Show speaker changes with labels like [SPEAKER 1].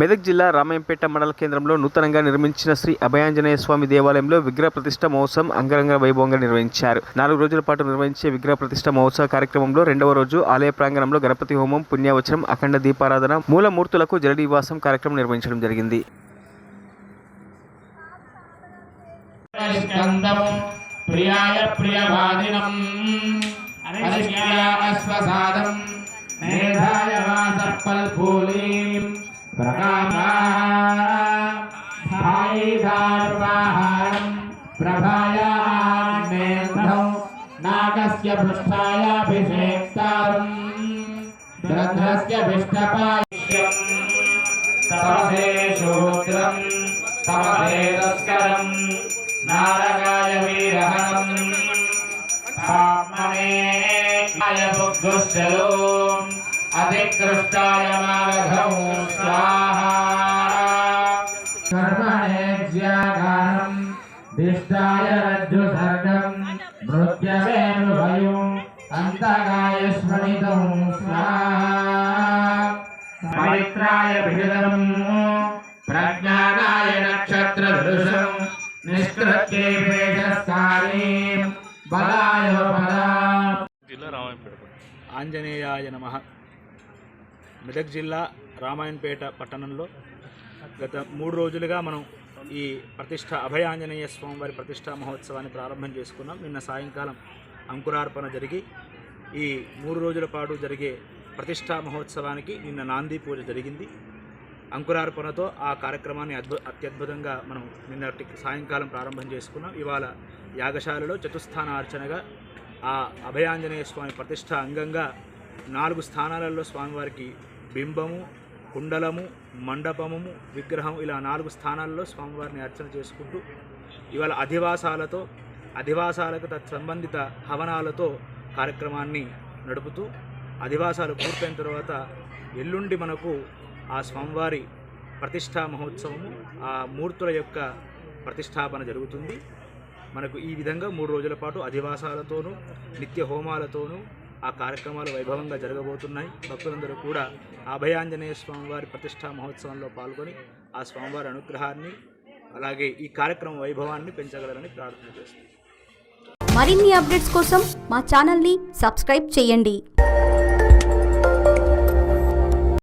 [SPEAKER 1] మెదక్ జిల్లా రామాయంపేట మండల కేంద్రంలో నూతనంగా నిర్మించిన శ్రీ అభయాంజనేయ స్వామి దేవాలయంలో విగ్రహ ప్రతిష్ఠ మహోత్సవం అంగరంగ వైభవంగా నిర్వహించారు. 4 రోజుల పాటు నిర్వహించే విగ్రహ ప్రతిష్ఠ మహోత్సవ కార్యక్రమంలో 2వ రోజు ఆలయ ప్రాంగణంలో గణపతి హోమం, పుణ్యవచనం, అఖండ దీపారాధన, మూలమూర్తులకు జలనివాసం కార్యక్రమం నిర్వహించడం జరిగింది.
[SPEAKER 2] मेधाय वासपल्पूलीं प्रकामाहारं प्रभायामेधौ नागस्य पृष्ठायाभिषेक्तारं द्रध्रस्य विष्टपाय्यं तपसे शूद्रं तपसे तस्करं नारकाय वीरहणं पाप्मने बुद्धुश्चलो अधिकृष्टाय मागधौ स्वाहा कर्मणे ज्यागारं दिष्टाय रज्जुसर्गं मृत्यवेणुभयं अन्तकाय स्मृतौ स्वाहा पवित्राय भिदं प्रज्ञानाय नक्षत्रदृशं निष्कृत्ये वेदस्कारीं बलाय बला
[SPEAKER 3] ఆంజనేయాయ నమః. మెదక్ జిల్లా రామాయణపేట పట్టణంలో గత 3 రోజులుగా మనం ఈ ప్రతిష్ట అభయ ఆంజనేయ స్వామివారి ప్రతిష్టా మహోత్సవాన్ని ప్రారంభం చేసుకున్నాం. నిన్న సాయంకాలం అంకురార్పణ జరిగి ఈ 3 రోజుల పాటు జరిగే ప్రతిష్టా మహోత్సవానికి నిన్న నాంది పూజ జరిగింది. అంకురార్పణతో ఆ కార్యక్రమాన్ని అత్యద్భుతంగా మనం నిన్నటి సాయంకాలం ప్రారంభం చేసుకున్నాం. ఇవాళ యాగశాలలో చతుస్థాన అర్చనగా ఆ అభయాంజనేయ స్వామి ప్రతిష్ట అంగంగా 4 స్థానాలలో స్వామివారికి బింబము, కుండలము, మండపము, విగ్రహం ఇలా 4 స్థానాల్లో స్వామివారిని అర్చన చేసుకుంటూ ఇవాళ అధివాసాలకు తత్సంబంధిత హవనాలతో కార్యక్రమాన్ని నడుపుతూ అధివాసాలు పూర్తయిన తర్వాత ఎల్లుండి మనకు ఆ స్వామివారి ప్రతిష్టా మహోత్సవము, ఆ మూర్తుల యొక్క ప్రతిష్టాపన జరుగుతుంది. మనకు ఈ విధంగా 3 రోజుల పాటు అధివాసాలతోనూ నిత్య హోమాలతోనూ ఆ కార్యక్రమాలు వైభవంగా జరగబోతున్నాయి. భక్తులందరూ కూడా అభయాంజనేయ స్వామివారి ప్రతిష్టా మహోత్సవంలో పాల్గొని ఆ స్వామివారి అనుగ్రహాన్ని అలాగే ఈ కార్యక్రమ వైభవాన్ని పెంచగలరని ప్రార్థన చేస్తున్నాం.
[SPEAKER 4] మరిన్ని అప్డేట్స్ కోసం మా ఛానల్ని సబ్స్క్రైబ్ చేయండి.